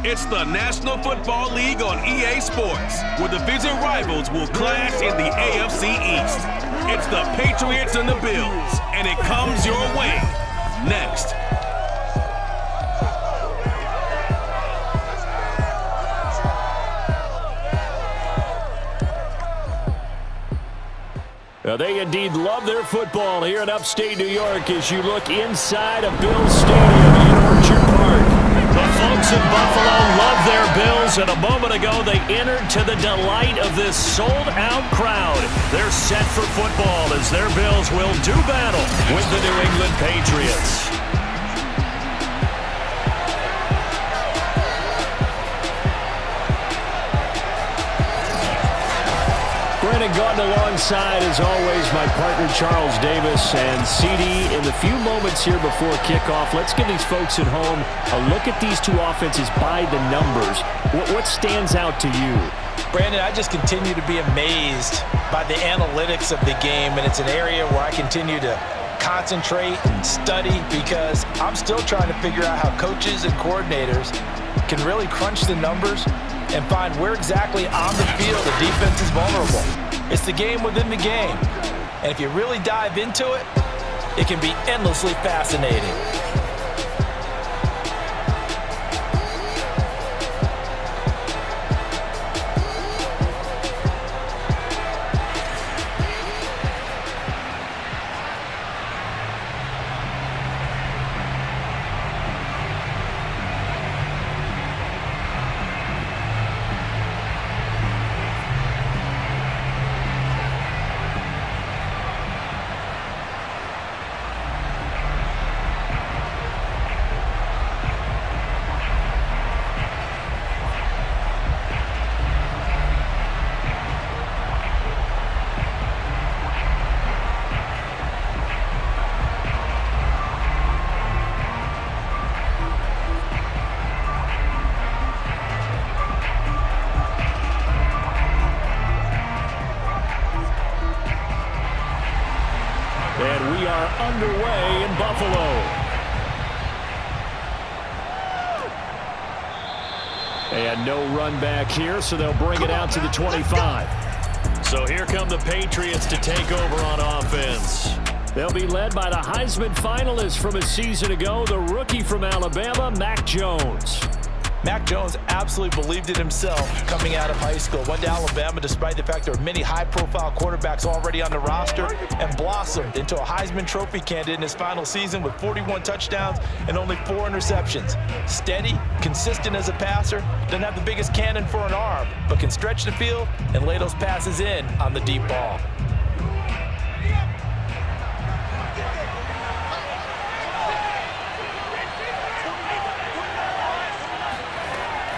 It's the National Football League on EA Sports, where division rivals will clash in the AFC East. It's the Patriots and the Bills, and it comes your way next. Well, they indeed love their football here in upstate New York as you look inside of Bills Stadium in Orchard Park. The folks in Buffalo love their Bills, and a moment ago they entered to the delight of this sold-out crowd. They're set for football as their Bills will do battle with the New England Patriots. Brandon Gaunt alongside, as always, my partner Charles Davis. And CD, in the few moments here before kickoff, let's give these folks at home a look at these two offenses by the numbers. What stands out to you? Brandon, I just continue to be amazed by the analytics of the game, and it's an area where I continue to concentrate and study because I'm still trying to figure out how coaches and coordinators can really crunch the numbers and find where exactly on the field the defense is vulnerable. It's the game within the game. And if you really dive into it, it can be endlessly fascinating. And we are underway in Buffalo. And no run back here, so they'll bring it out to the 25. So here come the Patriots to take over on offense. They'll be led by the Heisman finalist from a season ago, the rookie from Alabama, Mac Jones. Mac Jones absolutely believed in himself coming out of high school. Went to Alabama despite the fact there were many high-profile quarterbacks already on the roster and blossomed into a Heisman Trophy candidate in his final season with 41 touchdowns and only 4 interceptions. Steady, consistent as a passer, doesn't have the biggest cannon for an arm, but can stretch the field and lay those passes in on the deep ball.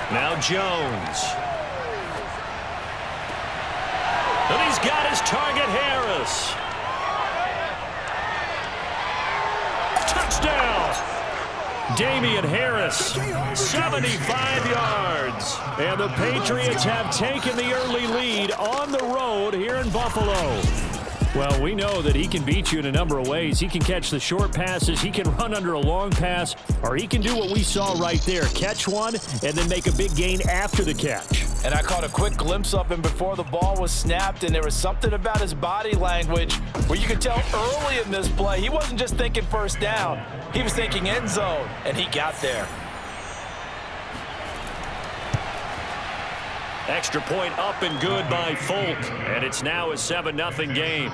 Now Jones. And he's got his target, Harris. Touchdown! Damian Harris, 75 yards. And the Patriots have taken the early lead on the road here in Buffalo. Well, we know that he can beat you in a number of ways. He can catch the short passes, he can run under a long pass, or he can do what we saw right there, catch one and then make a big gain after the catch. And I caught a quick glimpse of him before the ball was snapped, and there was something about his body language where you could tell early in this play he wasn't just thinking first down, he was thinking end zone, and he got there. Extra point up and good by Folk, and it's now a 7-0 game.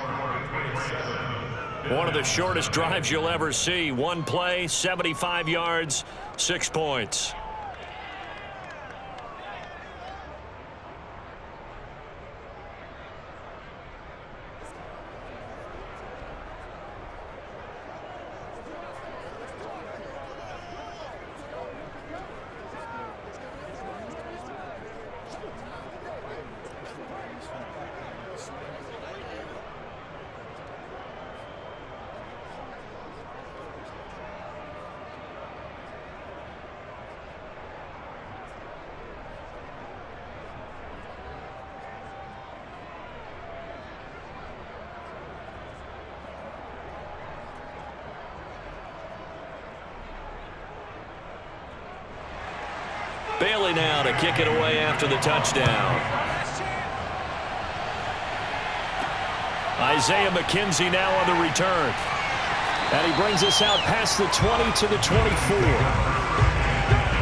One of the shortest drives you'll ever see. One play, 75 yards, 6 points. Bailey now to kick it away after the touchdown. Isaiah McKenzie now on the return. And he brings us out past the 20 to the 24.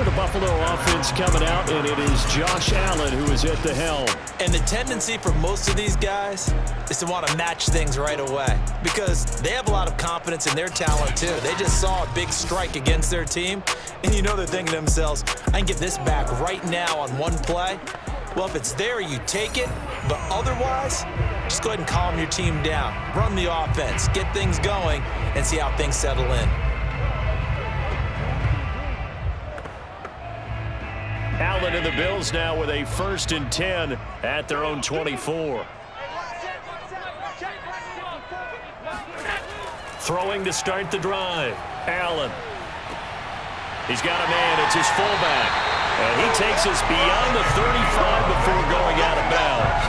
The Buffalo offense coming out, and it is Josh Allen who is at the helm. And the tendency for most of these guys is to want to match things right away because they have a lot of confidence in their talent too. They just saw a big strike against their team, and you know they're thinking to themselves, I can get this back right now on one play. Well, if it's there, you take it, but otherwise, just go ahead and calm your team down. Run the offense, get things going, and see how things settle in. Allen and the Bills now with a 1st and 10 at their own 24. Throwing to start the drive. Allen. He's got a man. It's his fullback. And he takes us beyond the 35 before going out of bounds.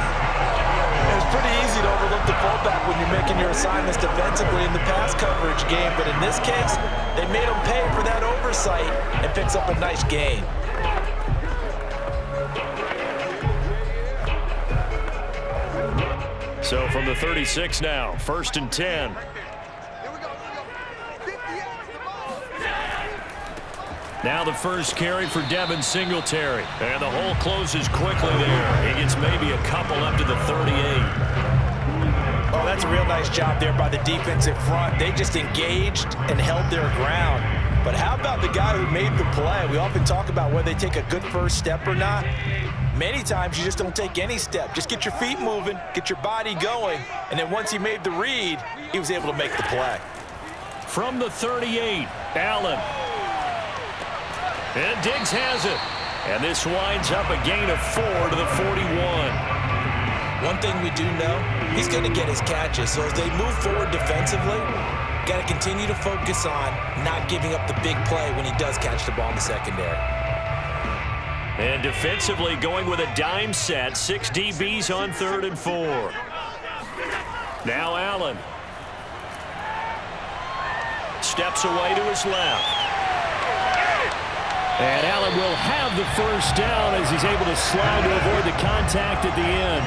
It's pretty easy to overlook the fullback when you're making your assignments defensively in the pass coverage game. But in this case, they made him pay for that oversight and picks up a nice gain. So from the 36 now, 1st and 10. Now the first carry for Devin Singletary. And the hole closes quickly there. He gets maybe a couple up to the 38. Oh, that's a real nice job there by the defensive front. They just engaged and held their ground. But how about the guy who made the play? We often talk about whether they take a good first step or not. Many times you just don't take any step. Just get your feet moving, get your body going, and then once he made the read, he was able to make the play. From the 38, Allen. And Diggs has it. And this winds up a gain of 4 to the 41. One thing we do know, he's going to get his catches. So as they move forward defensively, got to continue to focus on not giving up the big play when he does catch the ball in the secondary. And defensively going with a dime set, 6 DBs on 3rd and 4. Now Allen. Steps away to his left. And Allen will have the first down as he's able to slide to avoid the contact at the end.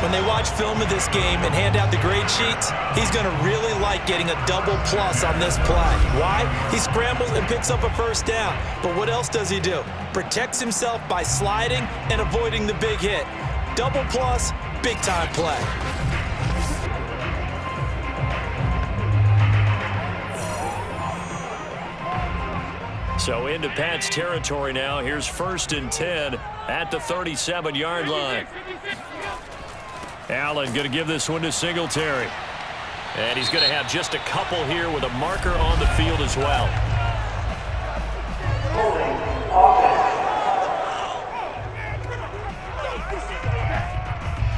When they watch film of this game and hand out the grade sheets, he's going to really like getting a double plus on this play. Why? He scrambles and picks up a first down. But what else does he do? Protects himself by sliding and avoiding the big hit. Double plus, big time play. So into Pat's territory now. Here's 1st and 10 at the 37-yard line. Allen going to give this one to Singletary. And he's going to have just a couple here with a marker on the field as well.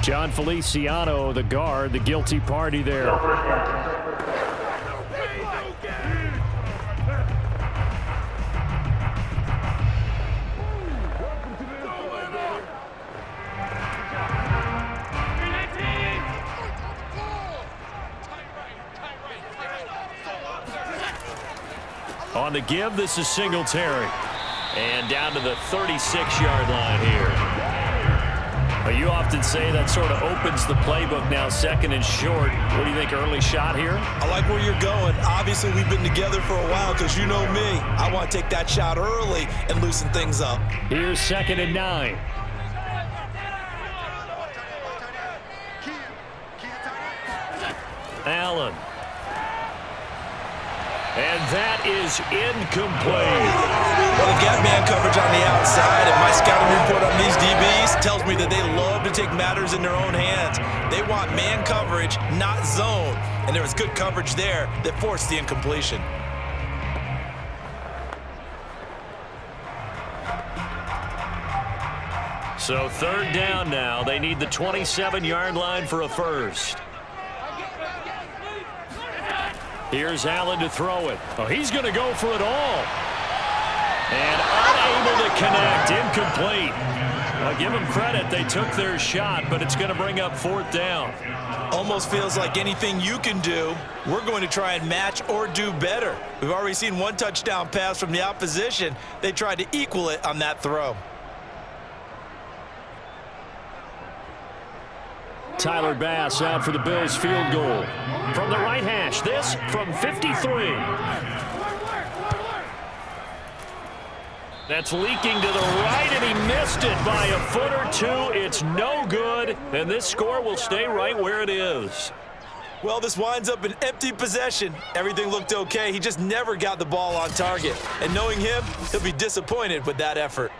John Feliciano, the guard, the guilty party there. On the give, this is Singletary. And down to the 36-yard line here. You often say that sort of opens the playbook now, 2nd and short. What do you think, early shot here? I like where you're going. Obviously, we've been together for a while because you know me. I want to take that shot early and loosen things up. Here's 2nd and 9. Allen. And that is incomplete. Well, they got man coverage on the outside, and my scouting report on these DBs tells me that they love to take matters in their own hands. They want man coverage, not zone. And there was good coverage there that forced the incompletion. So 3rd down now. They need the 27-yard line for a first. Here's Allen to throw it. Oh, he's going to go for it all. And unable to connect. Incomplete. Well, give them credit. They took their shot, but it's going to bring up 4th down. Almost feels like anything you can do, we're going to try and match or do better. We've already seen one touchdown pass from the opposition. They tried to equal it on that throw. Tyler Bass out for the Bills field goal. From the right hash, this from 53. That's leaking to the right, and he missed it by a foot or two. It's no good, and this score will stay right where it is. Well, this winds up an empty possession. Everything looked okay. He just never got the ball on target. And knowing him, he'll be disappointed with that effort.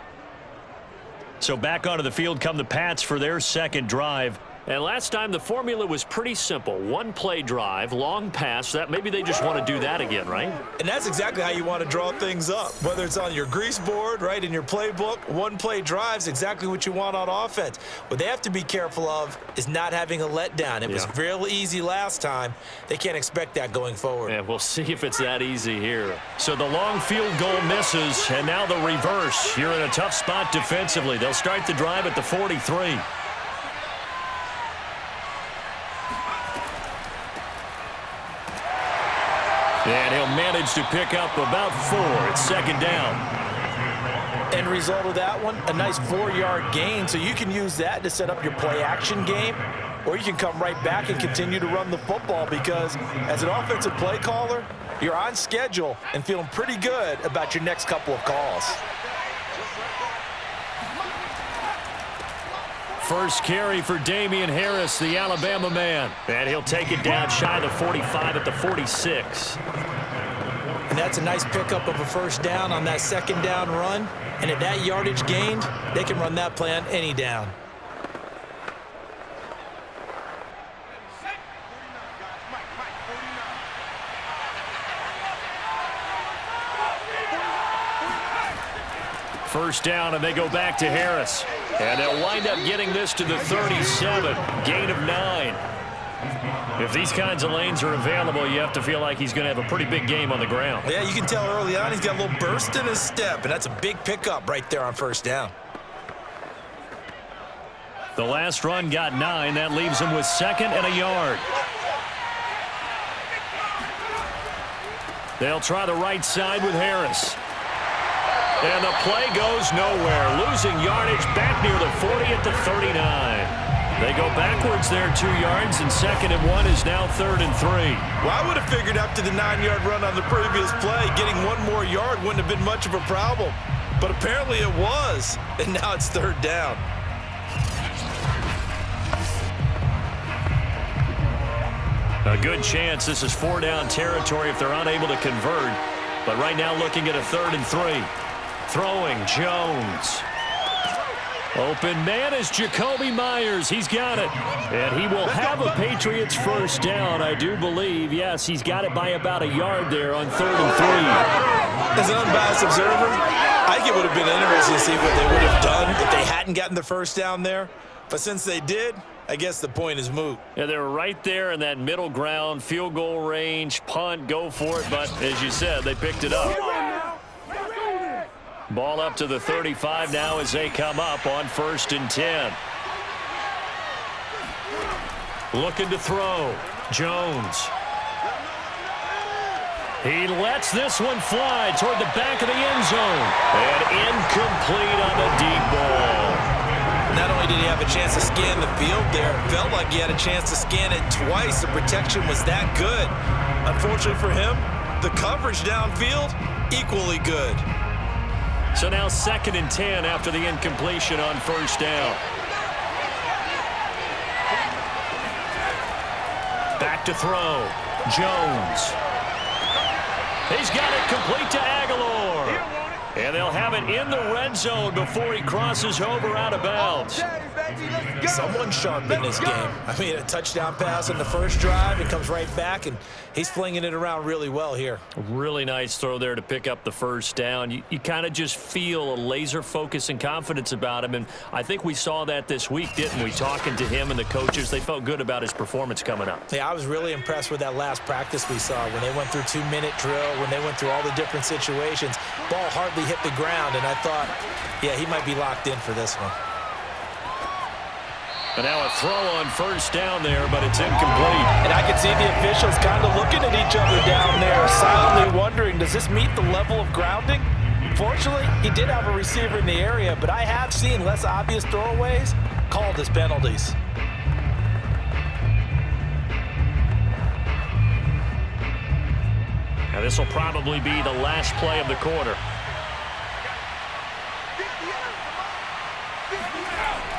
So back onto the field come the Pats for their second drive. And last time the formula was pretty simple. One play drive, long pass. That maybe they just want to do that again, right? And that's exactly how you want to draw things up. Whether it's on your grease board, right, in your playbook, one play drive is exactly what you want on offense. What they have to be careful of is not having a letdown. It was real easy last time. They can't expect that going forward. Yeah, we'll see if it's that easy here. So the long field goal misses, and now the reverse. You're in a tough spot defensively. They'll start the drive at the 43. And he'll manage to pick up about 4. It's second down. End result of that one, a nice 4-yard gain. So you can use that to set up your play-action game, or you can come right back and continue to run the football because as an offensive play caller, you're on schedule and feeling pretty good about your next couple of calls. First carry for Damian Harris, the Alabama man. And he'll take it down shy of the 45 at the 46. And that's a nice pickup of a first down on that second down run. And at that yardage gained, they can run that play on any down. First down, and they go back to Harris. And they'll wind up getting this to the 37. Gain of 9. If these kinds of lanes are available, you have to feel like he's going to have a pretty big game on the ground. Yeah, you can tell early on he's got a little burst in his step, and that's a big pickup right there on first down. The last run got 9. That leaves him with 2nd and a yard. They'll try the right side with Harris. And the play goes nowhere. Losing yardage back near the 40 at the 39. They go backwards there 2 yards, and 2nd and 1 is now 3rd and 3. Well, I would have figured after the 9-yard run on the previous play, getting 1 more yard wouldn't have been much of a problem. But apparently it was, and now it's 3rd down. A good chance this is 4-down territory if they're unable to convert. But right now looking at a 3rd and 3. Throwing, Jones. Open man is Jacoby Myers. He's got it. And he will have a Patriots first down, I do believe. Yes, he's got it by about a yard there on 3rd and 3. As an unbiased observer, I think it would have been interesting to see what they would have done if they hadn't gotten the first down there. But since they did, I guess the point is moot. Yeah, they were right there in that middle ground, field goal range, punt, go for it. But as you said, they picked it up. Ball up to the 35 now as they come up on 1st and 10. Looking to throw. Jones. He lets this one fly toward the back of the end zone. And incomplete on the deep ball. Not only did he have a chance to scan the field there, it felt like he had a chance to scan it twice. The protection was that good. Unfortunately for him, the coverage downfield, equally good. So now 2nd and 10 after the incompletion on first down. Back to throw. Jones. He's got it complete to Aguilar. And they'll have it in the red zone before he crosses over out of bounds. Someone sharp in this game. I mean, a touchdown pass in the first drive. It comes right back, and he's flinging it around really well here. Really nice throw there to pick up the first down. You kind of just feel a laser focus and confidence about him, and I think we saw that this week, didn't we? Talking to him and the coaches, they felt good about his performance coming up. Yeah, I was really impressed with that last practice we saw when they went through 2-minute drill, when they went through all the different situations. Ball hardly hit the ground, and I thought, yeah, he might be locked in for this one. And now a throw on first down there, but it's incomplete. And I can see the officials kind of looking at each other down there, silently wondering, does this meet the level of grounding? Fortunately, he did have a receiver in the area, but I have seen less obvious throwaways called as penalties. Now this will probably be the last play of the quarter.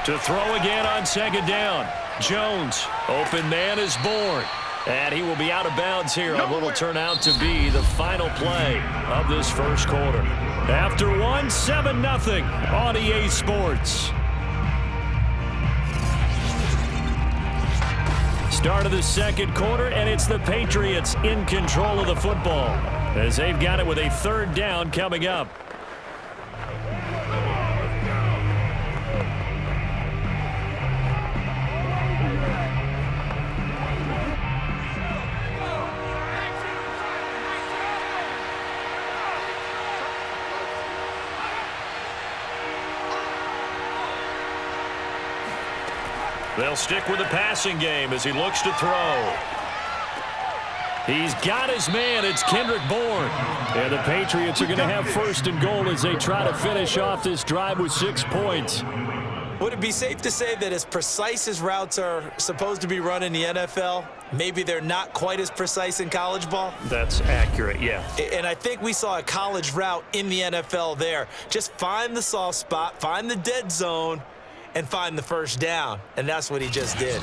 To throw again on second down. Jones, open man is born. And he will be out of bounds here on what will turn out to be the final play of this first quarter. After one, 7-0 on EA Sports. Start of the second quarter, and it's the Patriots in control of the football as they've got it with a third down coming up. They'll stick with the passing game as he looks to throw. He's got his man. It's Kendrick Bourne. And the Patriots are going to have first and goal as they try to finish off this drive with 6 points. Would it be safe to say that as precise as routes are supposed to be run in the NFL, maybe they're not quite as precise in college ball? That's accurate, yeah. And I think we saw a college route in the NFL there. Just find the soft spot, find the dead zone, and find the first down. And that's what he just did.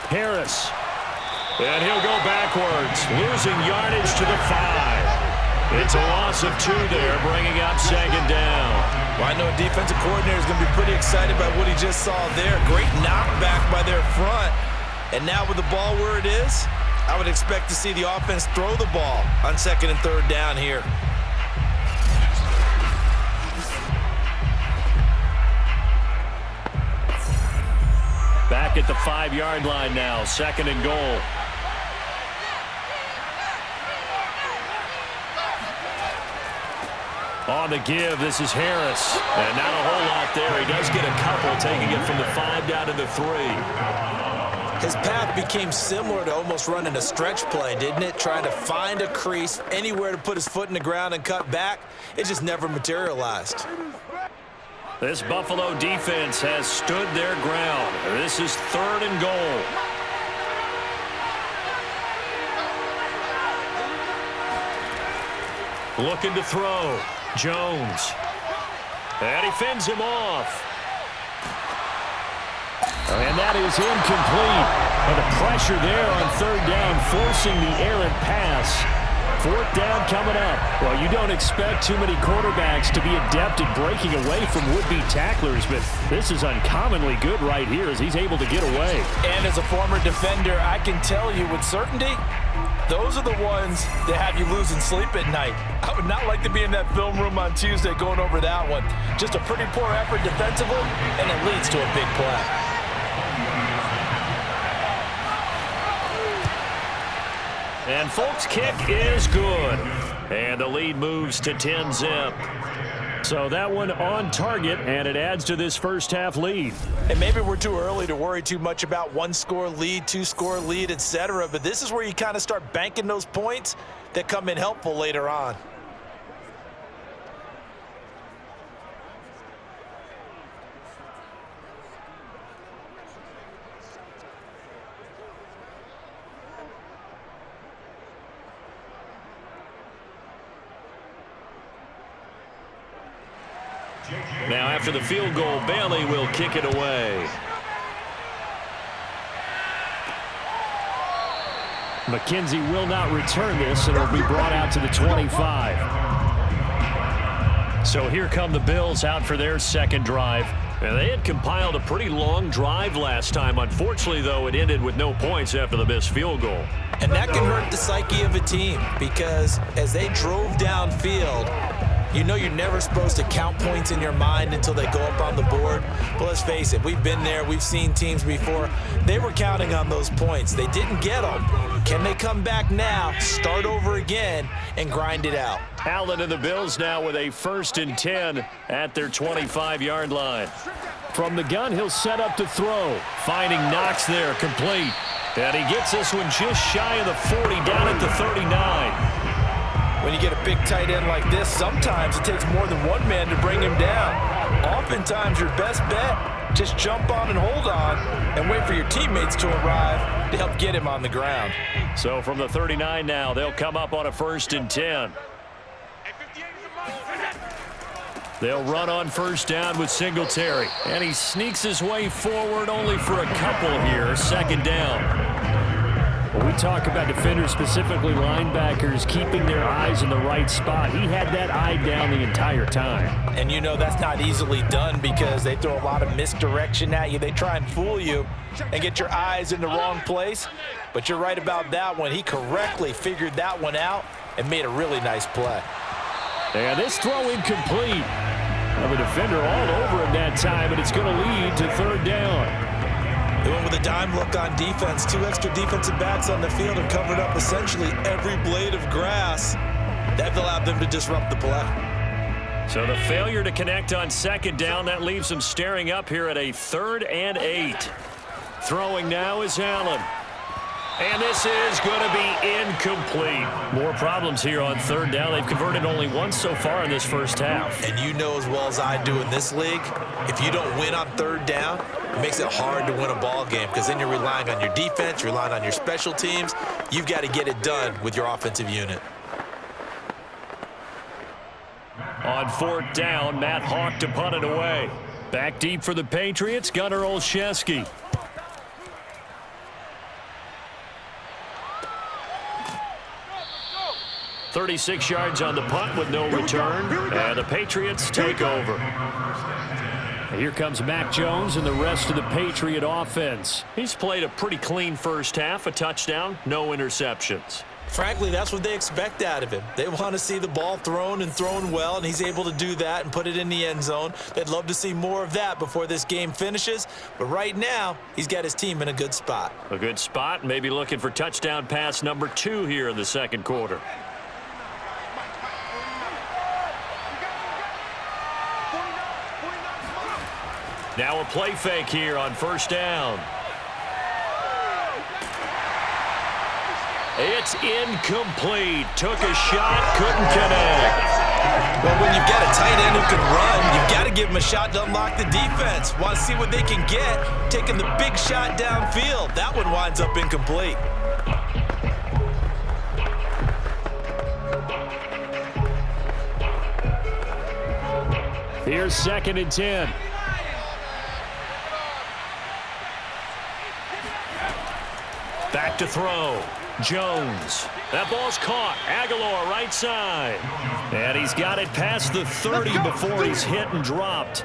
Harris. And he'll go backwards, losing yardage to the 5. It's a loss of 2 there, bringing up second down. Well, I know a defensive coordinator is going to be pretty excited by what he just saw there. Great knockback by their front. And now with the ball where it is, I would expect to see the offense throw the ball on second and third down here. Back at the 5-yard line now, second and goal. On the give, this is Harris. And not a whole lot there. He does get a couple, taking it from the 5 down to the 3. His path became similar to almost running a stretch play, didn't it? Trying to find a crease, anywhere to put his foot in the ground and cut back. It just never materialized. This Buffalo defense has stood their ground. This is third and goal. Looking to throw. Jones. And he fends him off. And that is incomplete. And the pressure there on third down, forcing the errant pass. Fourth down coming up. Well, you don't expect too many quarterbacks to be adept at breaking away from would-be tacklers, but this is uncommonly good right here as he's able to get away. And as a former defender, I can tell you with certainty, those are the ones that have you losing sleep at night. I would not like to be in that film room on Tuesday going over that one. Just a pretty poor effort defensively, and it leads to a big play. And Folk's kick is good. And the lead moves to 10-zip. So that one on target, and it adds to this first half lead. And maybe we're too early to worry too much about 1-score lead, 2-score lead, etc. But this is where you kind of start banking those points that come in helpful later on. Now after the field goal, Bailey will kick it away. McKenzie will not return this, and it'll be brought out to the 25. So here come the Bills out for their second drive. And they had compiled a pretty long drive last time. Unfortunately, though, it ended with no points after the missed field goal. And that can hurt the psyche of a team because as they drove downfield, You know you're never supposed to count points in your mind until they go up on the board. But let's face it, we've been there. We've seen teams before. They were counting on those points. They didn't get them. Can they come back now, start over again, and grind it out? Allen and the Bills now with a 1st and 10 at their 25-yard line. From the gun, he'll set up to throw. Finding Knox there, complete. And he gets this one just shy of the 40, down at the 39. When you get a big tight end like this, sometimes it takes more than one man to bring him down. Oftentimes, your best bet, just jump on and hold on and wait for your teammates to arrive to help get him on the ground. So from the 39 now, they'll come up on a 1st and 10. They'll run on 1st down with Singletary. And he sneaks his way forward only for a couple here. 2nd down. When we talk about defenders, specifically linebackers, keeping their eyes in the right spot, he had that eye down the entire time. And you know that's not easily done because they throw a lot of misdirection at you. They try and fool you and get your eyes in the wrong place. But you're right about that one. He correctly figured that one out and made a really nice play. And this throw incomplete. Well, the defender all over him that time, and it's going to lead to 3rd down. They went with a dime look on defense. 2 extra defensive backs on the field and covered up essentially every blade of grass. That allowed them to disrupt the play. So the failure to connect on 2nd down, that leaves them staring up here at a 3rd and 8. Throwing now is Allen. And this is going to be incomplete. More problems here on 3rd down. They've converted only once so far in this first half. And you know as well as I do in this league, if you don't win on 3rd down, it makes it hard to win a ball game because then you're relying on your defense, you're relying on your special teams. You've got to get it done with your offensive unit. On 4th down, Matt Hawk to punt it away. Back deep for the Patriots, Gunnar Olszewski. .36 yards on the punt with no return, and the Patriots take over. Here comes Mac Jones and the rest of the Patriot offense. He's played a pretty clean first half, a touchdown, no interceptions. Frankly, that's what they expect out of him. They want to see the ball thrown and thrown well, and he's able to do that and put it in the end zone. They'd love to see more of that before this game finishes, but right now, he's got his team in a good spot. A good spot, maybe looking for touchdown pass number 2 here in the 2nd quarter. Now a play fake here on 1st down. It's incomplete. Took a shot, couldn't connect. Well, when you've got a tight end who can run, you've got to give him a shot to unlock the defense. Want to see what they can get, taking the big shot downfield. That one winds up incomplete. Here's 2nd and 10. Back to throw. Jones. That ball's caught. Aguilar right side. And he's got it past the 30 before he's hit and dropped.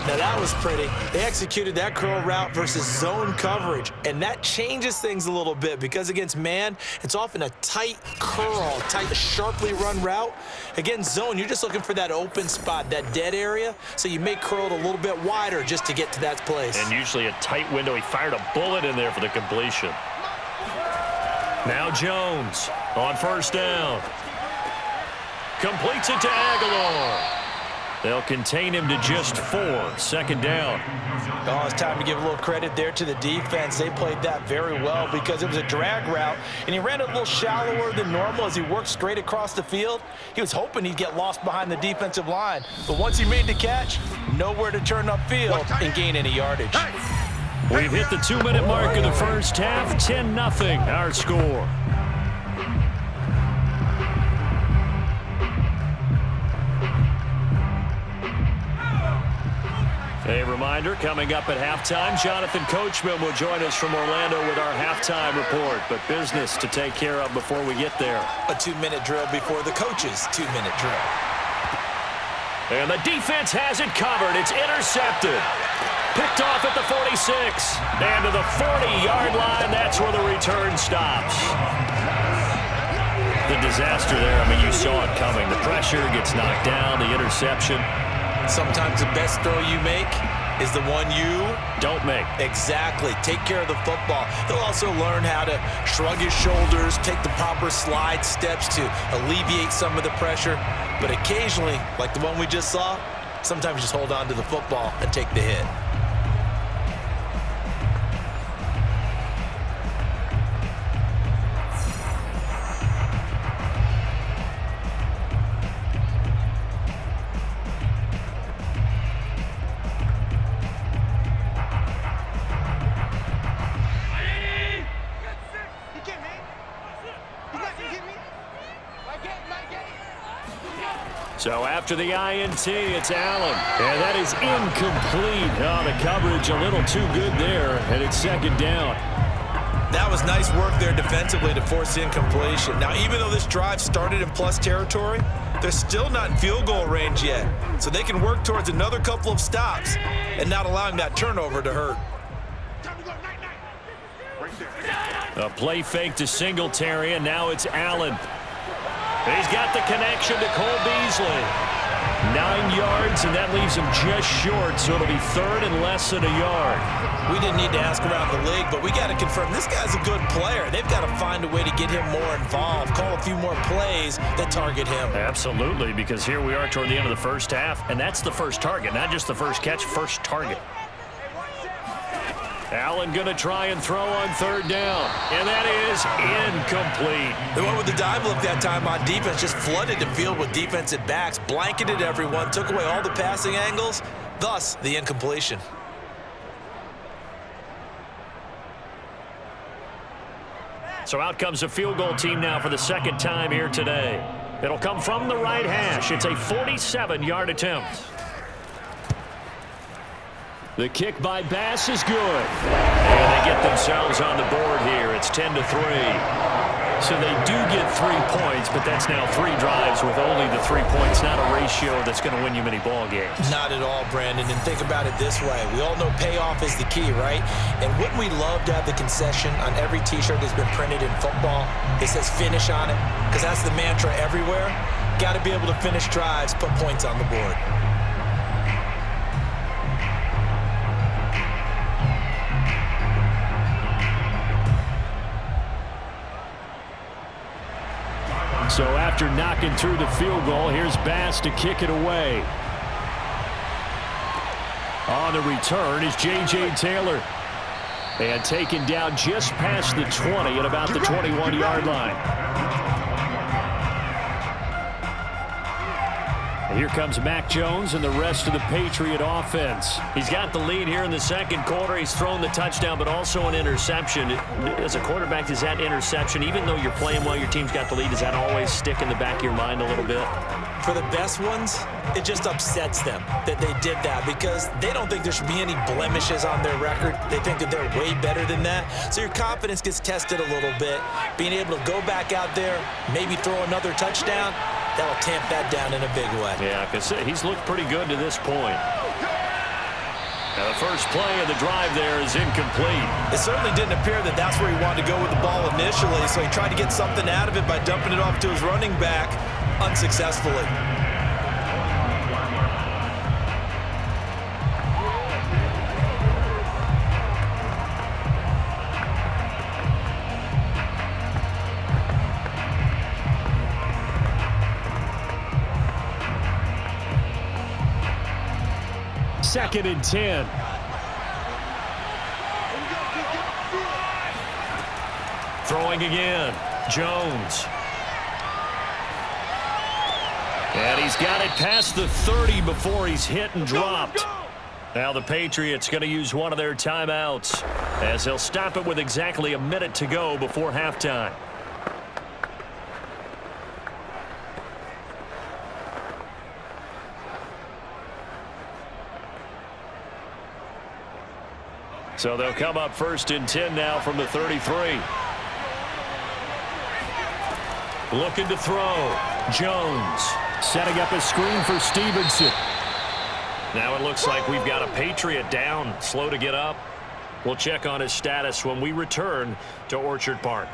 Now that was pretty. They executed that curl route versus zone coverage, and that changes things a little bit because against man, it's often a tight curl, tight, sharply run route. Against zone, you're just looking for that open spot, that dead area, so you may curl it a little bit wider just to get to that place. And usually a tight window. He fired a bullet in there for the completion. Now Jones on 1st down. Completes it to Aguilar. They'll contain him to just 4. 2nd down. Oh, it's time to give a little credit there to the defense. They played that very well because it was a drag route, and he ran it a little shallower than normal as he worked straight across the field. He was hoping he'd get lost behind the defensive line, but once he made the catch, nowhere to turn upfield and gain any yardage. We've hit the 2-minute mark of the first half. 10-0 our score. A reminder, coming up at halftime, Jonathan Coachman will join us from Orlando with our halftime report, but business to take care of before we get there. A 2-minute drill before the coach's 2-minute drill. And the defense has it covered. It's intercepted. Picked off at the 46. And to the 40-yard line, that's where the return stops. The disaster there, I mean, you saw it coming. The pressure gets knocked down, the interception. Sometimes the best throw you make is the one you don't make. Exactly. Take care of the football. He'll also learn how to shrug his shoulders, take the proper slide steps to alleviate some of the pressure. But occasionally, like the one we just saw, sometimes just hold on to the football and take the hit. So after the INT, it's Allen. And that is incomplete. Oh, the coverage a little too good there, and it's second down. That was nice work there defensively to force incompletion. Now, even though this drive started in plus territory, they're still not in field goal range yet. So they can work towards another couple of stops and not allowing that turnover to hurt. A play fake to Singletary, and now it's Allen. He's got the connection to Cole Beasley. 9 yards, and that leaves him just short, so it'll be third and less than a yard. We didn't need to ask around the league, but we got to confirm this guy's a good player. They've got to find a way to get him more involved, call a few more plays that target him. Absolutely, because here we are toward the end of the first half, and that's the first target, not just the first catch, first target. Allen going to try and throw on third down, and that is incomplete. They went with the dime look that time on defense, just flooded the field with defensive backs, blanketed everyone, took away all the passing angles, thus the incompletion. So out comes a field goal team now for the second time here today. It'll come from the right hash. It's a 47-yard attempt. The kick by Bass is good. And they get themselves on the board here. It's 10-3. So they do get 3 points, but that's now 3 drives with only the 3 points. Not a ratio that's going to win you many ball games. Not at all, Brandon. And think about it this way. We all know payoff is the key, right? And wouldn't we love to have the concession on every T-shirt that's been printed in football? It says finish on it, because that's the mantra everywhere. Got to be able to finish drives, put points on the board. So after knocking through the field goal, here's Bass to kick it away. On the return is J.J. Taylor. And taken down just past the 20 at about the 21-yard line. Here comes Mac Jones and the rest of the Patriot offense. He's got the lead here in the second quarter. He's thrown the touchdown, but also an interception. As a quarterback, does that interception, even though you're playing well, your team's got the lead, does that always stick in the back of your mind a little bit? For the best ones, it just upsets them that they did that because they don't think there should be any blemishes on their record. They think that they're way better than that. So your confidence gets tested a little bit. Being able to go back out there, maybe throw another touchdown, that'll tamp that down in a big way. Yeah, because he's looked pretty good to this point. Now the first play of the drive there is incomplete. It certainly didn't appear that that's where he wanted to go with the ball initially, so he tried to get something out of it by dumping it off to his running back unsuccessfully. Second and 10. Throwing again. Jones. And he's got it past the 30 before he's hit and dropped. Now the Patriots going to use one of their timeouts as they'll stop it with exactly a minute to go before halftime. So they'll come up first and 10 now from the 33. Looking to throw. Jones setting up a screen for Stevenson. Now it looks like we've got a Patriot down, slow to get up. We'll check on his status when we return to Orchard Park.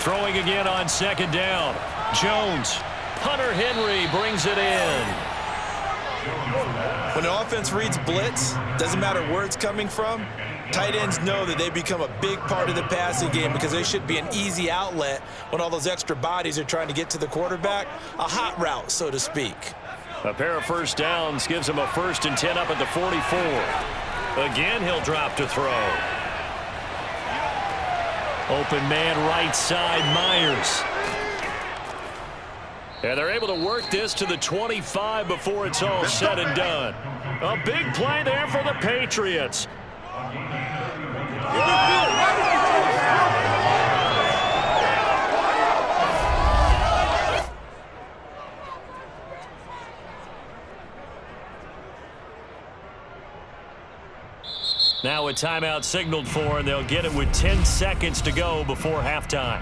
Throwing again on second down. Jones. Hunter Henry brings it in. When the offense reads blitz, doesn't matter where it's coming from, tight ends know that they become a big part of the passing game because they should be an easy outlet when all those extra bodies are trying to get to the quarterback. A hot route, so to speak. A pair of first downs gives him a 1st and 10 up at the 44. Again, he'll drop to throw. Open man right side, Myers. And they're able to work this to the 25 before it's all said and done. A big play there for the Patriots. Now a timeout signaled for, and they'll get it with 10 seconds to go before halftime.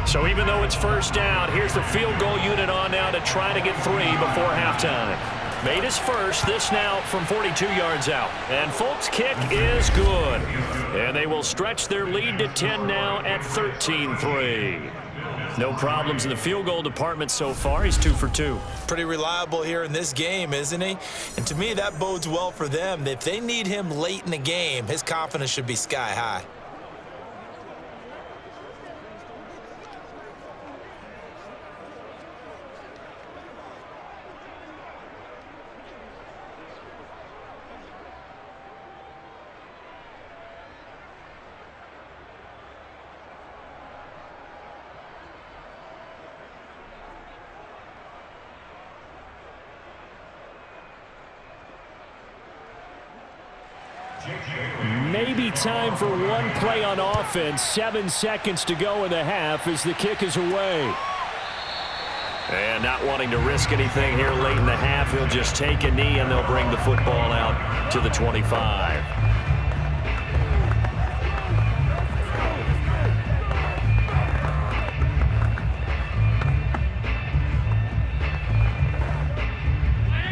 So even though it's first down, here's the field goal unit on now to try to get 3 before halftime. Made his first, this now from 42 yards out. And Folk's kick is good. And they will stretch their lead to 10 now at 13-3. No problems in the field goal department so far. He's 2 for 2. Pretty reliable here in this game, isn't he? And to me, that bodes well for them. If they need him late in the game, his confidence should be sky high. Maybe time for one play on offense. 7 seconds to go in the half as the kick is away. And not wanting to risk anything here late in the half, he'll just take a knee and they'll bring the football out to the 25.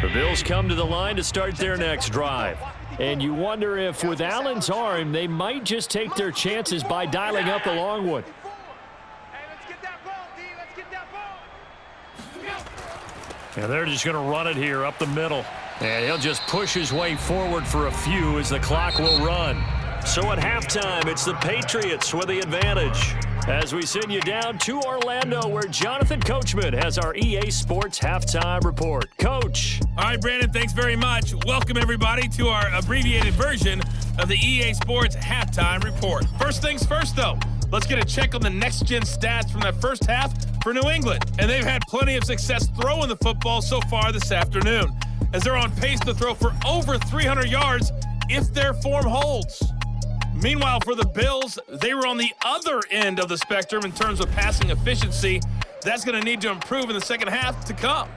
The Bills come to the line to start their next drive. And you wonder if with Allen's arm, they might just take their chances by dialing up the long one. And they're just going to run it here up the middle. And he'll just push his way forward for a few as the clock will run. So at halftime, it's the Patriots with the advantage. As we send you down to Orlando, where Jonathan Coachman has our EA Sports Halftime Report. Coach. All right, Brandon, thanks very much. Welcome, everybody, to our abbreviated version of the EA Sports Halftime Report. First things first, though, let's get a check on the next-gen stats from that first half for New England. And they've had plenty of success throwing the football so far this afternoon, as they're on pace to throw for over 300 yards if their form holds. Meanwhile, for the Bills, they were on the other end of the spectrum in terms of passing efficiency. That's going to need to improve in the second half to come.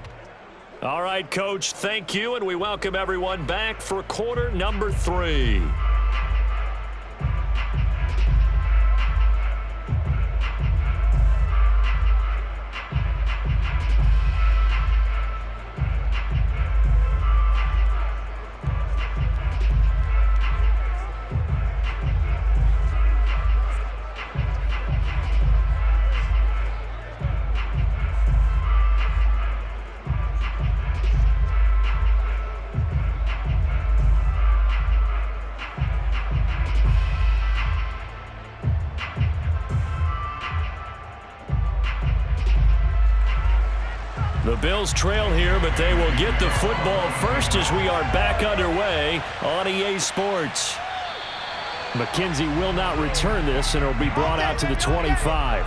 All right, Coach, thank you, and we welcome everyone back for quarter number 3. The Bills trail here, but they will get the football first as we are back underway on EA Sports. McKenzie will not return this, and it will be brought out to the 25.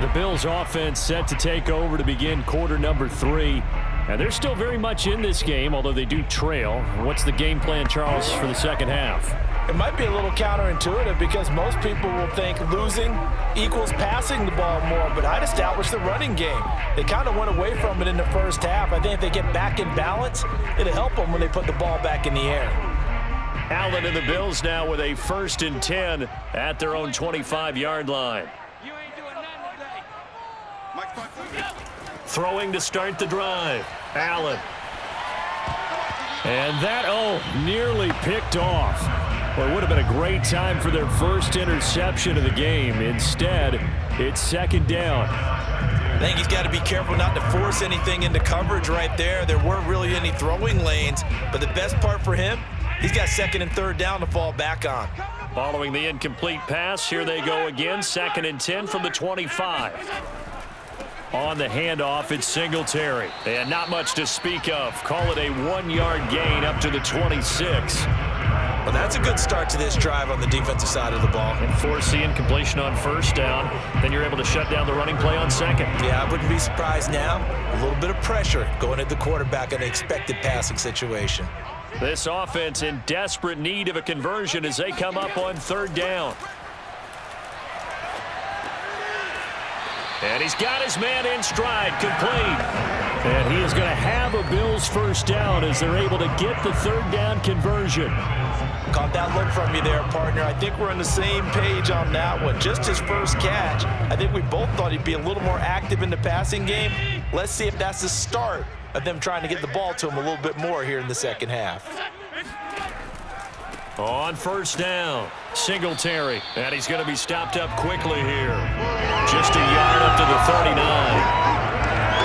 The Bills offense set to take over to begin quarter number 3. And they're still very much in this game, although they do trail. What's the game plan, Charles, for the second half? It might be a little counterintuitive because most people will think losing equals passing the ball more, but I'd establish the running game. They kind of went away from it in the first half. I think if they get back in balance, it'll help them when they put the ball back in the air. Allen and the Bills now with a 1st and 10 at their own 25-yard line. Throwing to start the drive. Allen. And that, nearly picked off. Well, it would have been a great time for their first interception of the game. Instead, it's second down. I think he's got to be careful not to force anything into coverage right there. There weren't really any throwing lanes, but the best part for him, he's got second and third down to fall back on. Following the incomplete pass, here they go again, 2nd and 10 from the 25. On the handoff, it's Singletary. And not much to speak of. Call it a 1-yard gain up to the 26. Well, that's a good start to this drive on the defensive side of the ball. And force the incompletion on first down. Then you're able to shut down the running play on second. Yeah, I wouldn't be surprised now. A little bit of pressure going at the quarterback in an expected passing situation. This offense in desperate need of a conversion as they come up on third down. And he's got his man in stride, complete. And he is going to have a Bills first down as they're able to get the third down conversion. Caught that look from you there, partner. I think we're on the same page on that one. Just his first catch. I think we both thought he'd be a little more active in the passing game. Let's see if that's the start of them trying to get the ball to him a little bit more here in the second half. On first down, Singletary. And he's going to be stopped up quickly here. Just a yard up to the 39.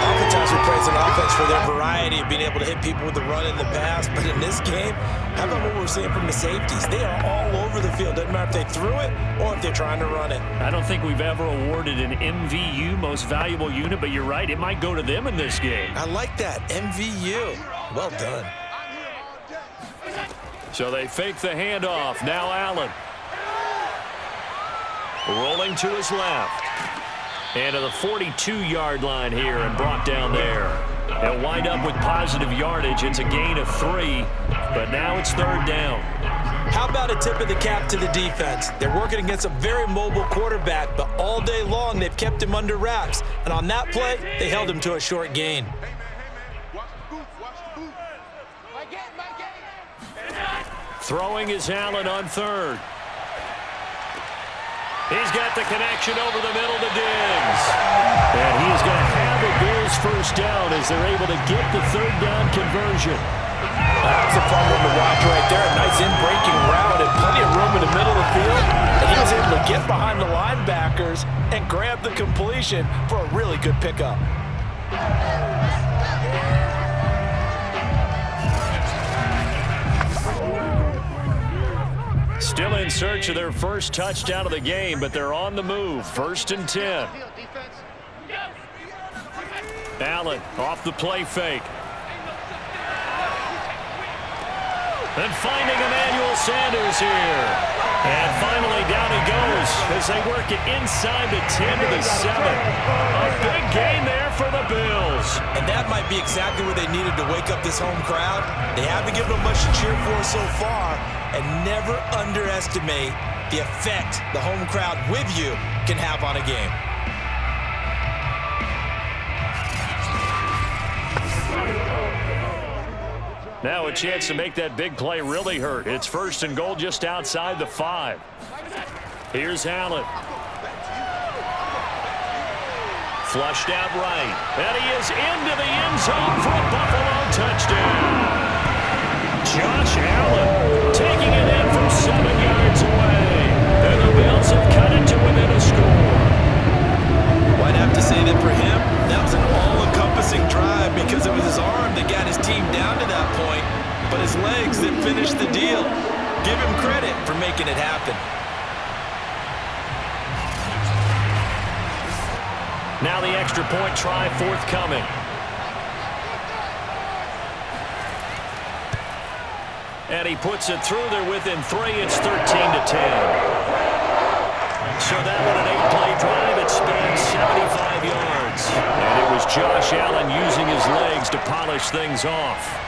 Oftentimes we praise an offense for their variety of being able to hit people with the run and the pass. But in this game, how about what we're seeing from the safeties? They are all over the field. Doesn't matter if they threw it or if they're trying to run it. I don't think we've ever awarded an MVU, most valuable unit, but you're right. It might go to them in this game. I like that. MVU. Well done. So they fake the handoff. Now Allen. Rolling to his left. And to the 42-yard line here and brought down there. They'll wind up with positive yardage. It's a gain of 3, but now it's third down. How about a tip of the cap to the defense? They're working against a very mobile quarterback, but all day long they've kept him under wraps. And on that play, they held him to a short gain. Throwing is Allen on third. He's got the connection over the middle to Diggs. And he is going to have a Bills first down as they're able to get the third down conversion. That's a fun one to watch right there. A nice in-breaking route and plenty of room in the middle of the field. And he was able to get behind the linebackers and grab the completion for a really good pickup. Still in search of their first touchdown of the game, but they're on the move. 1st and 10. Allen off the play fake. And finding Emmanuel Sanders here. And finally down he goes as they work it inside the 10 to the 7. A big gain there for the Bills. And that might be exactly what they needed to wake up this home crowd. They haven't given them much to cheer for so far. And never underestimate the effect the home crowd with you can have on a game. Now a chance to make that big play really hurt. It's 1st and goal just outside the 5. Here's Allen. Flushed out right. And he is into the end zone for a Buffalo touchdown. Josh Allen taking it in from 7 yards away. And the Bills have cut it to within a score. Well, I'd have to say that for him, that was an all-encompassing drive because it was his arm that got his team down to that point, but his legs that finished the deal. Give him credit for making it happen. Now the extra point try forthcoming. And he puts it through there within 3. It's 13 to 10. So that one an 8-play drive. It spans 75 yards. And it was Josh Allen using his legs to polish things off.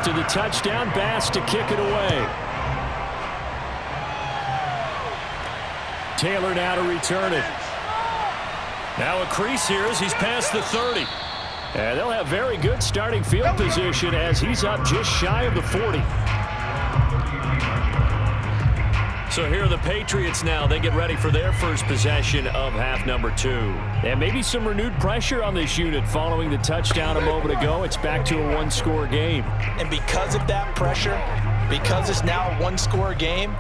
After the touchdown, Bass to kick it away. Taylor now to return it. Now a crease here as he's past the 30. And they'll have very good starting field position as he's up just shy of the 40. So here are the Patriots now. They get ready for their first possession of half number 2. And maybe some renewed pressure on this unit following the touchdown a moment ago. It's back to a one-score game. And because of that pressure, because it's now a one-score game,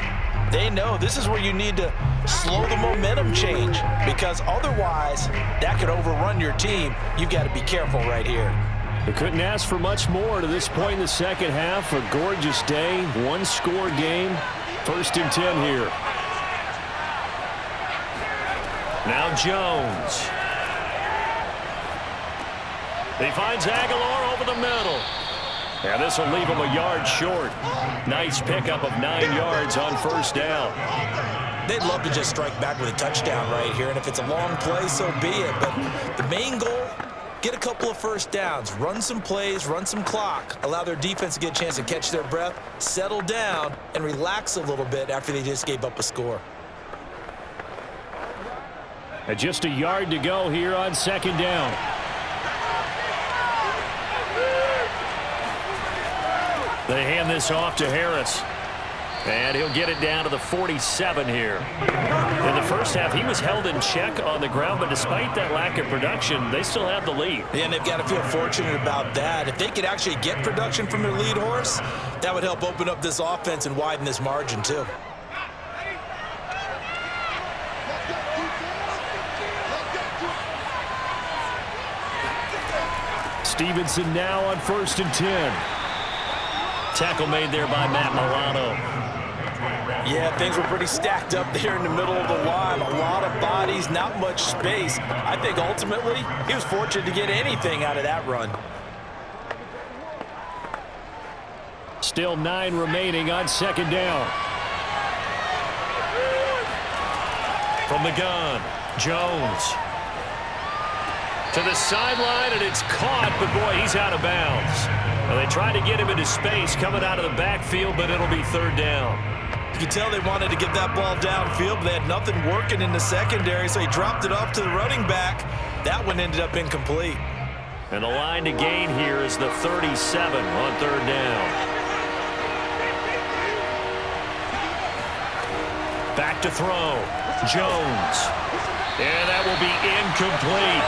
they know this is where you need to slow the momentum change, because otherwise that could overrun your team. You've got to be careful right here. They couldn't ask for much more to this point in the second half. A gorgeous day, one-score game. 1st and 10 here. Now Jones. He finds Aguilar over the middle. And this will leave him a yard short. Nice pickup of 9 yards on 1st down. They'd love to just strike back with a touchdown right here, and if it's a long play, so be it. But the main goal, get a couple of 1st downs, run some plays, run some clock, allow their defense to get a chance to catch their breath, settle down, and relax a little bit after they just gave up a score. And just a yard to go here on 2nd down. They hand this off to Harris. And he'll get it down to the 47 here. In the first half, he was held in check on the ground, but despite that lack of production, they still have the lead. Yeah, and they've got to feel fortunate about that. If they could actually get production from their lead horse, that would help open up this offense and widen this margin too. Stevenson now on 1st and 10. Tackle made there by Matt Milano. Yeah, things were pretty stacked up there in the middle of the line. A lot of bodies, not much space. I think ultimately he was fortunate to get anything out of that run. Still 9 remaining on 2nd down. From the gun, Jones. To the sideline, and it's caught, but boy, he's out of bounds. Well, they tried to get him into space coming out of the backfield, but it'll be 3rd down. You can tell they wanted to get that ball downfield, but they had nothing working in the secondary, so he dropped it off to the running back. That one ended up incomplete. And the line to gain here is the 37 on 3rd down. Back to throw. Jones. And that will be incomplete.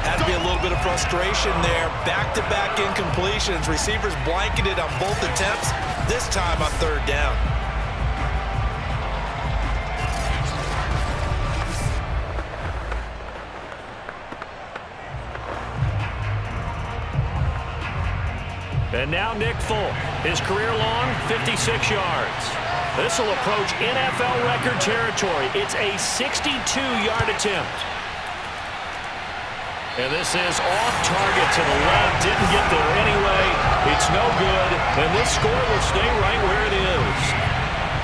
Had to be a little bit of frustration there. Back-to-back incompletions. Receivers blanketed on both attempts, this time on 3rd down. And now Nick Folk, his career long 56 yards. This will approach NFL record territory. It's a 62-yard attempt. And this is off target to the left. Didn't get there anyway. It's no good. And this score will stay right where it is.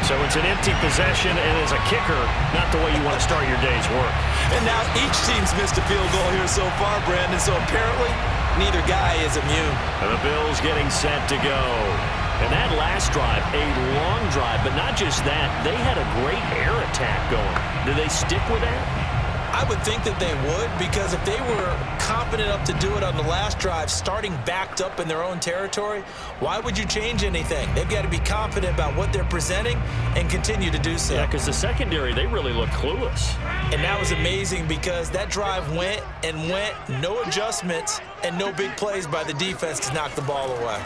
So it's an empty possession, and as a kicker, not the way you want to start your day's work. And now each team's missed a field goal here so far, Brandon. So apparently, neither guy is immune. And the Bills getting set to go. And that last drive, a long drive, but not just that, they had a great air attack going. Do they stick with that? I would think that they would, because if they were confident enough to do it on the last drive, starting backed up in their own territory, why would you change anything? They've got to be confident about what they're presenting and continue to do so. Yeah, because the secondary, they really look clueless. And that was amazing because that drive went and went, no adjustments, and no big plays by the defense to knock the ball away.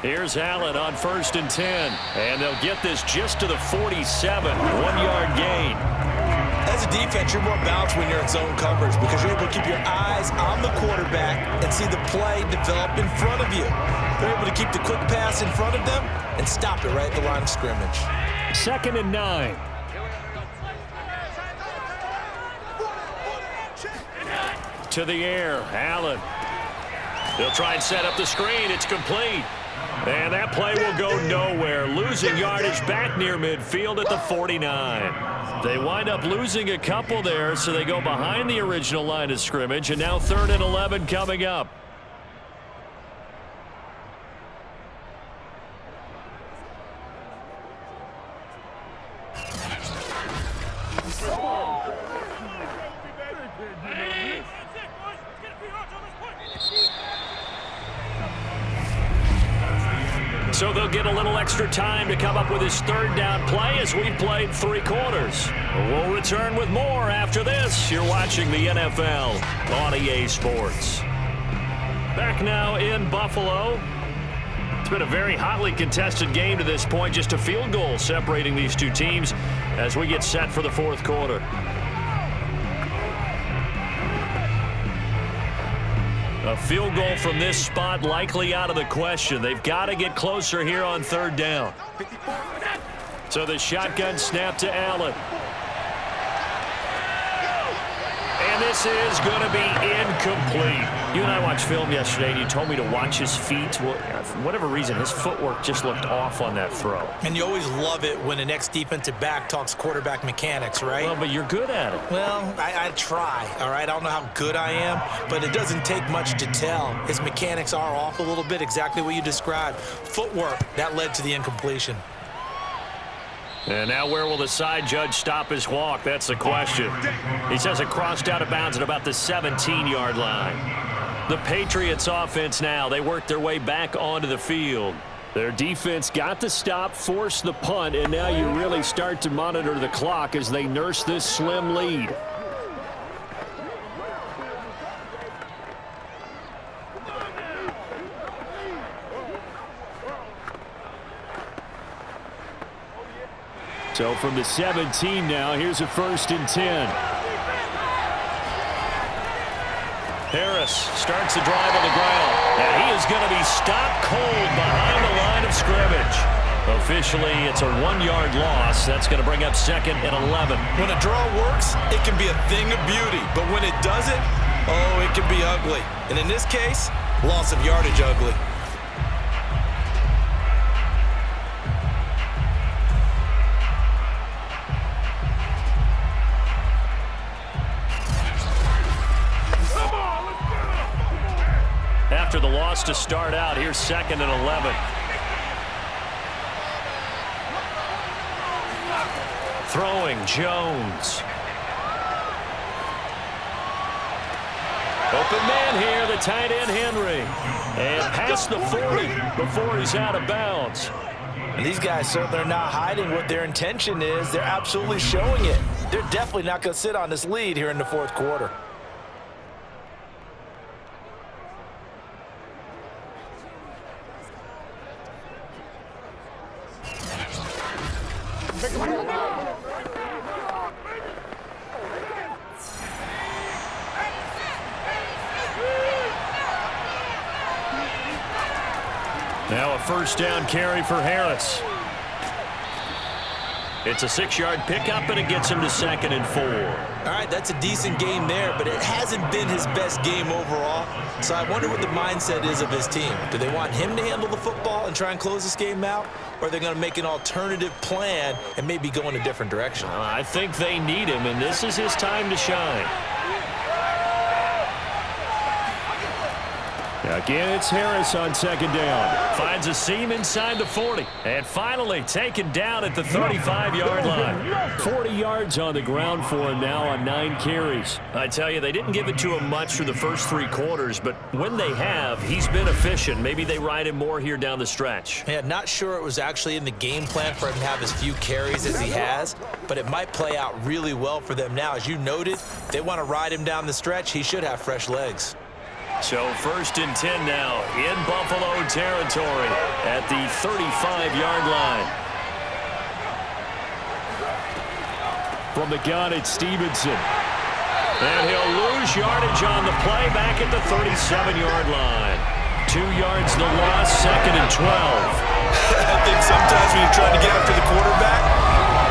Here's Allen on 1st and 10. And they'll get this just to the 47. 1-yard gain. As a defense, you're more balanced when you're in zone coverage because you're able to keep your eyes on the quarterback and see the play develop in front of you. They're able to keep the quick pass in front of them and stop it right at the line of scrimmage. 2nd and 9. To the air, Allen. They'll try and set up the screen. It's complete. And that play will go nowhere. Losing yardage back near midfield at the 49. They wind up losing a couple there, so they go behind the original line of scrimmage, and now 3rd and 11 coming up. So they'll get a little extra time to come up with his 3rd down play as we've played 3 quarters. We'll return with more after this. You're watching the NFL on EA Sports. Back now in Buffalo. It's been a very hotly contested game to this point. Just a field goal separating these two teams as we get set for the 4th quarter. A field goal from this spot likely out of the question. They've got to get closer here on 3rd down. So the shotgun snap to Allen. And this is going to be incomplete. You and I watched film yesterday, and you told me to watch his feet. Well, for whatever reason, his footwork just looked off on that throw. And you always love it when the next defensive back talks quarterback mechanics, right? Well, but you're good at it. Well, I try, all right? I don't know how good I am, but it doesn't take much to tell. His mechanics are off a little bit, exactly what you described. Footwork, that led to the incompletion. And now where will the side judge stop his walk? That's the question. He says it crossed out of bounds at about the 17-yard line. The Patriots offense now, they work their way back onto the field. Their defense got the stop, forced the punt, and now you really start to monitor the clock as they nurse this slim lead. So from the 17 now, here's a 1st and 10. Harris starts the drive on the ground. And he is going to be stopped cold behind the line of scrimmage. Officially, it's a 1-yard loss. That's going to bring up 2nd and 11. When a draw works, it can be a thing of beauty. But when it doesn't, oh, it can be ugly. And in this case, loss of yardage ugly. After the loss to start out, here's 2nd and 11. Throwing Jones. Open man here, the tight end Henry. And past the 40 before he's out of bounds. And these guys certainly are not hiding what their intention is. They're absolutely showing it. They're definitely not going to sit on this lead here in the 4th quarter. Now a 1st down carry for Harris. It's a 6-yard pickup, and it gets him to 2nd and 4. All right, that's a decent game there, but it hasn't been his best game overall. So I wonder what the mindset is of his team. Do they want him to handle the football and try and close this game out? Or are they going to make an alternative plan and maybe go in a different direction? I think they need him, and this is his time to shine. Again, it's Harris on 2nd down. Finds a seam inside the 40. And finally taken down at the 35-yard line. 40 yards on the ground for him now on 9 carries. I tell you, they didn't give it to him much through the first 3 quarters, but when they have, he's been efficient. Maybe they ride him more here down the stretch. Yeah, not sure it was actually in the game plan for him to have as few carries as he has, but it might play out really well for them now. As you noted, if they want to ride him down the stretch, he should have fresh legs. So 1st and 10 now in Buffalo territory at the 35-yard line. From the gun, it's Stevenson. And he'll lose yardage on the play back at the 37-yard line. 2 yards the loss, 2nd and 12. I think sometimes when you're trying to get after the quarterback,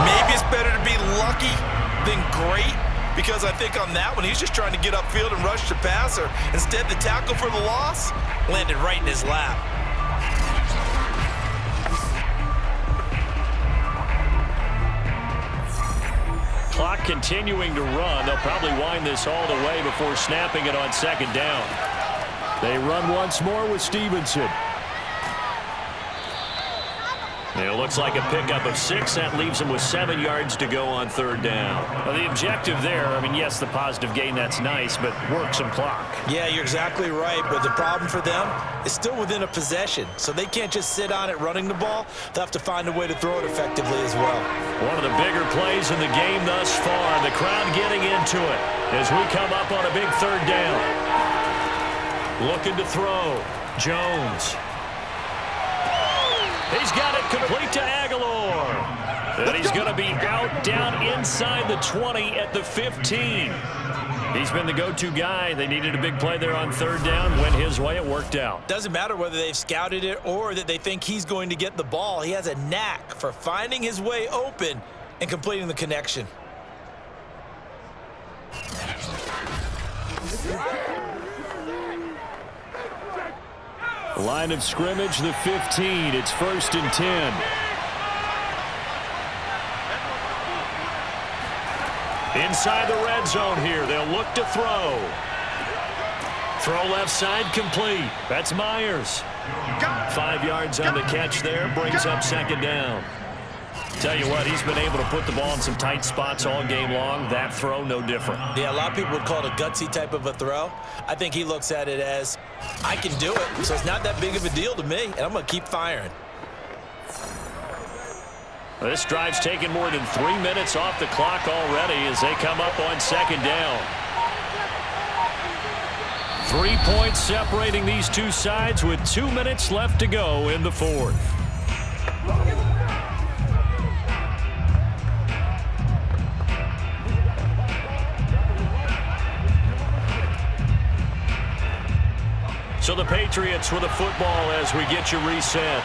maybe it's better to be lucky than great. Because I think on that one, he's just trying to get upfield and rush the passer. Instead, the tackle for the loss landed right in his lap. Clock continuing to run. They'll probably wind this all the way before snapping it on second down. They run once more with Stevenson. And it looks like a pickup of 6. That leaves them with 7 yards to go on third down. Well, the objective there, I mean, yes, the positive gain, that's nice, but work some clock. Yeah, you're exactly right, but the problem for them is still within a possession, so they can't just sit on it running the ball. They'll have to find a way to throw it effectively as well. One of the bigger plays in the game thus far. The crowd getting into it as we come up on a big third down. Looking to throw. Jones. He's got it complete to Aguilar. And he's going to be out down inside the 20 at the 15. He's been the go-to guy. They needed a big play there on third down. Went his way. It worked out. Doesn't matter whether they've scouted it or that they think he's going to get the ball. He has a knack for finding his way open and completing the connection. Line of scrimmage, the 15. It's 1st and 10. Inside the red zone here. They'll look to throw. Throw left side complete. That's Myers. 5 yards on the catch there. Brings up second down. Tell you what, he's been able to put the ball in some tight spots all game long. That throw, no different. Yeah, a lot of people would call it a gutsy type of a throw. I think he looks at it as, I can do it, so it's not that big of a deal to me, and I'm going to keep firing. This drive's taken more than 3 minutes off the clock already as they come up on second down. 3 points separating these two sides with 2 minutes left to go in the fourth. So the Patriots with a football as we get you reset.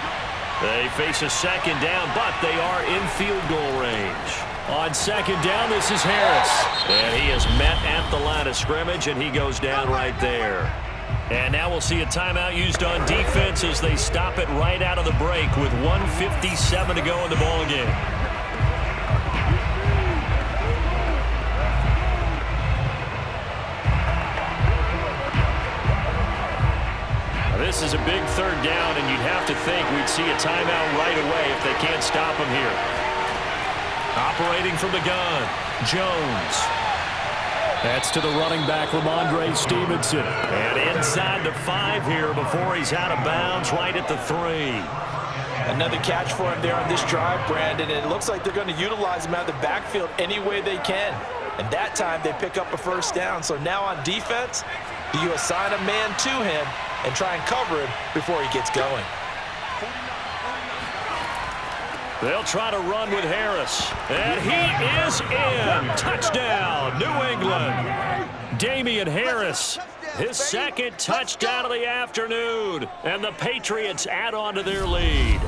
They face a second down, but they are in field goal range. On second down, this is Harris. And he is met at the line of scrimmage, and he goes down right there. And now we'll see a timeout used on defense as they stop it right out of the break with 1:57 to go in the ball game. This is a big third down, and you'd have to think we'd see a timeout right away if they can't stop him here. Operating from the gun, Jones. That's to the running back, Ramondre Stevenson. And inside the 5 here before he's out of bounds, right at the 3. Another catch for him there on this drive, Brandon, and it looks like they're going to utilize him out of the backfield any way they can. And that time they pick up a first down. So now on defense, do you assign a man to him and try and cover him before he gets going? They'll try to run with Harris. And he is in. Touchdown, New England. Damian Harris, his second touchdown of the afternoon. And the Patriots add on to their lead.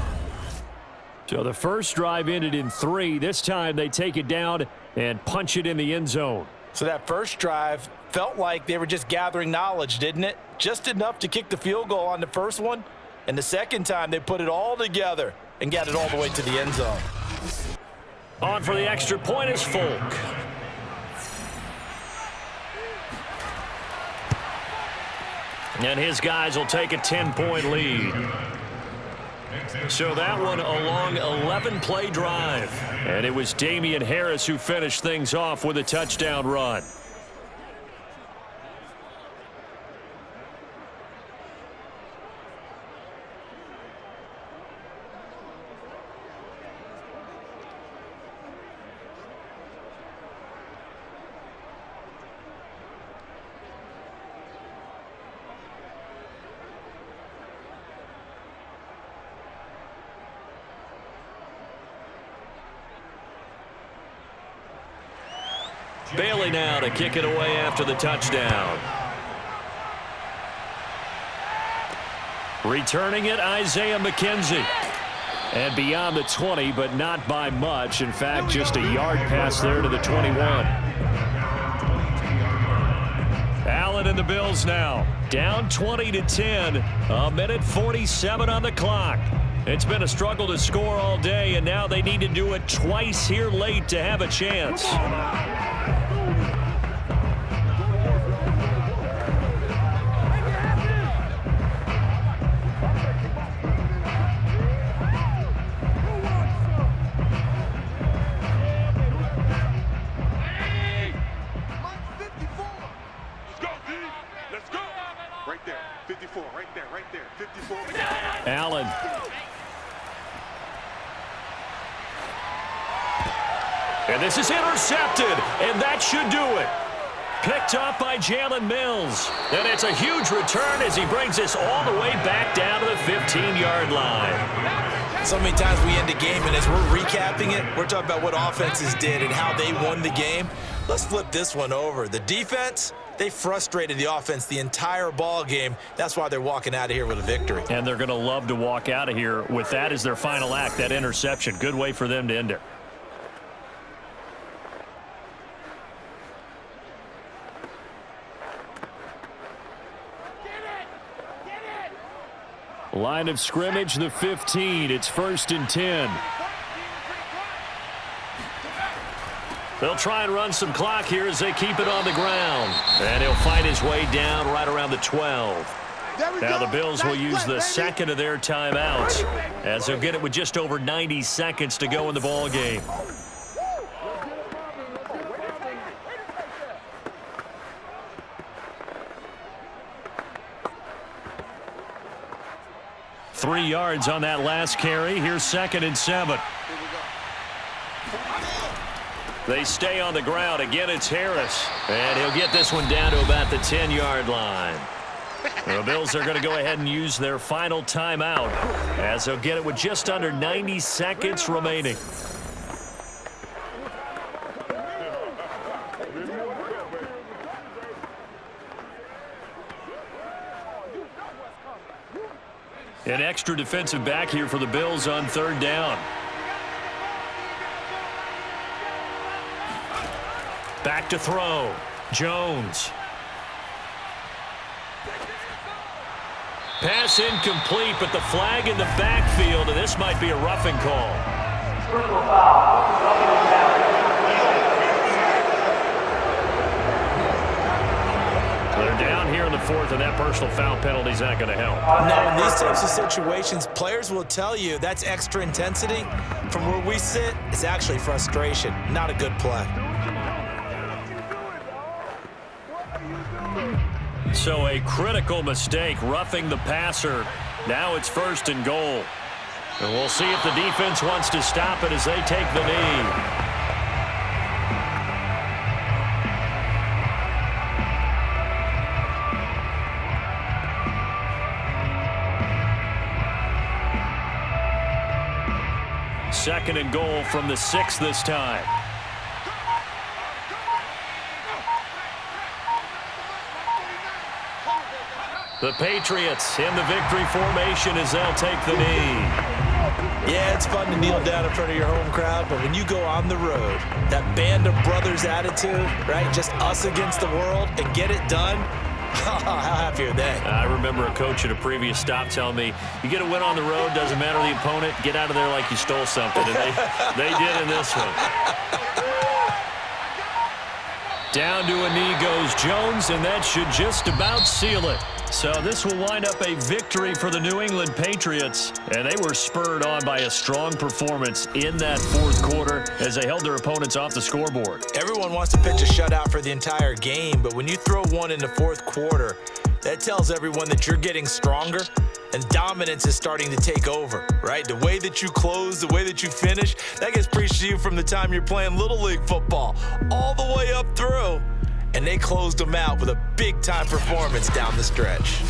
So the first drive ended in 3. This time they take it down and punch it in the end zone. So that first drive felt like they were just gathering knowledge, didn't it? Just enough to kick the field goal on the first one. And the second time, they put it all together and got it all the way to the end zone. On for the extra point is Folk. And his guys will take a 10-point lead. So that one a long 11-play drive. And it was Damian Harris who finished things off with a touchdown run. Bailey now to kick it away after the touchdown. Returning it, Isaiah McKenzie. And beyond the 20, but not by much. In fact, just a yard pass there to the 21. Allen and the Bills now. Down 20-10. A minute 47 on the clock. It's been a struggle to score all day, and now they need to do it twice here late to have a chance. Allen. And this is intercepted, and that should do it. Picked up by Jalen Mills. And it's a huge return as he brings us all the way back down to the 15-yard line. So many times we end a game, and as we're recapping it, we're talking about what offenses did and how they won the game. Let's flip this one over. The defense, they frustrated the offense the entire ball game. That's why they're walking out of here with a victory. And they're going to love to walk out of here with that as their final act, that interception. Good way for them to end it. Line of scrimmage, the 15. It's 1st and 10. They'll try and run some clock here as they keep it on the ground. And he'll fight his way down right around the 12. Now the Bills will use the second of their timeouts as they'll get it with just over 90 seconds to go in the ball game. Three yards on that last carry. Here's 2nd and 7. They stay on the ground. Again, it's Harris. And he'll get this one down to about the 10-yard line. The Bills are going to go ahead and use their final timeout as they'll get it with just under 90 seconds remaining. An extra defensive back here for the Bills on 3rd down. Back to throw. Jones. Pass incomplete, but the flag in the backfield, and this might be a roughing call. They're down here in the 4th, and that personal foul penalty is not going to help. No, in these types of situations, players will tell you that's extra intensity. From where we sit, it's actually frustration, not a good play. So a critical mistake, roughing the passer. Now it's 1st and goal. And we'll see if the defense wants to stop it as they take the knee. Second and goal from the 6 this time. The Patriots in the victory formation as they'll take the knee. Yeah, it's fun to kneel down in front of your home crowd, but when you go on the road, that band of brothers attitude, right, just us against the world, and get it done, how happy are they? I remember a coach at a previous stop telling me, you get a win on the road, doesn't matter the opponent, get out of there like you stole something. And they did in this one. Down to a knee goes Jones, and that should just about seal it. So this will wind up a victory for the New England Patriots, and they were spurred on by a strong performance in that 4th quarter as they held their opponents off the scoreboard. Everyone wants to pitch a shutout for the entire game, but when you throw one in the 4th quarter, that tells everyone that you're getting stronger and dominance is starting to take over, right? The way that you close, the way that you finish, that gets preached to you from the time you're playing Little League football all the way up through. And they closed them out with a big-time performance down the stretch.